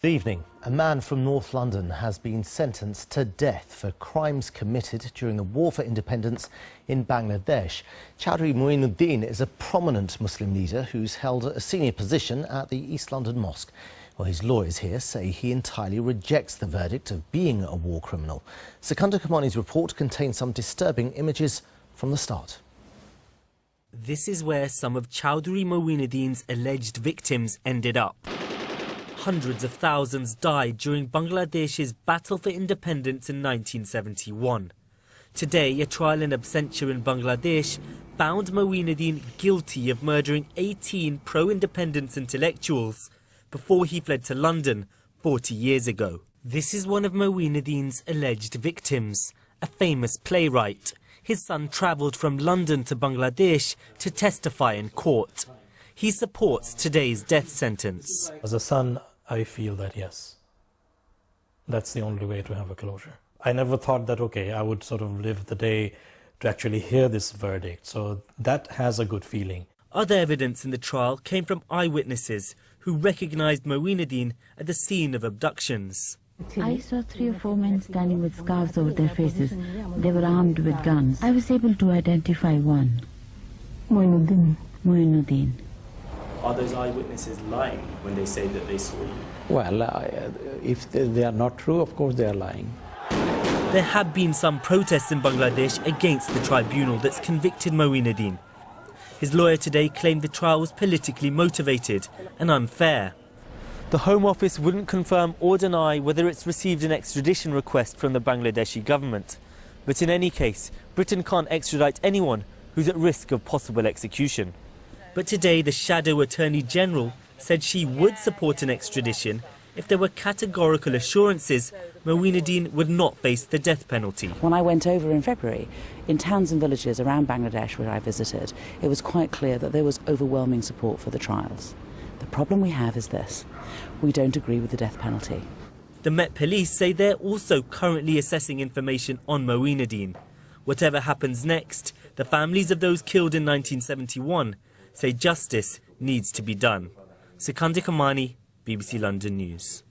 Good evening. A man from North London has been sentenced to death for crimes committed during the war for independence in Bangladesh. Chowdhury Mueen-Uddin is a prominent Muslim leader who's held a senior position at the East London Mosque. Well, his lawyers here say he entirely rejects the verdict of being a war criminal. Sikandar Kamani's report contains some disturbing images from the start. This is where some of Chowdhury Mueen-Uddin's alleged victims ended up. Hundreds of thousands died during Bangladesh's battle for independence in 1971. Today, a trial in absentia in Bangladesh found Mueen-Uddin guilty of murdering 18 pro-independence intellectuals before he fled to London 40 years ago. This is one of Mueen-Uddin's alleged victims, a famous playwright. His son travelled from London to Bangladesh to testify in court. He supports today's death sentence. As a son, I feel that yes, that's the only way to have a closure. I never thought that, okay, I would sort of live the day to actually hear this verdict. So that has a good feeling. Other evidence in the trial came from eyewitnesses who recognised Mueen-Uddin at the scene of abductions. I saw 3 or 4 men standing with scarves over their faces. They were armed with guns. I was able to identify one. Mueen-Uddin. Are those eyewitnesses lying when they say that they saw you? Well, if they are not true, of course they are lying. There have been some protests in Bangladesh against the tribunal that's convicted Mueen-Uddin. His lawyer today claimed the trial was politically motivated and unfair. The Home Office wouldn't confirm or deny whether it's received an extradition request from the Bangladeshi government. But in any case, Britain can't extradite anyone who's at risk of possible execution. But today, the Shadow Attorney General said she would support an extradition if there were categorical assurances Mueen-Uddin would not face the death penalty. When I went over in February, in towns and villages around Bangladesh where I visited, it was quite clear that there was overwhelming support for the trials. The problem we have is this: we don't agree with the death penalty. The Met Police say they're also currently assessing information on Mueen-Uddin. Whatever happens next, the families of those killed in 1971 say justice needs to be done. Sikandar Kamani, BBC London News.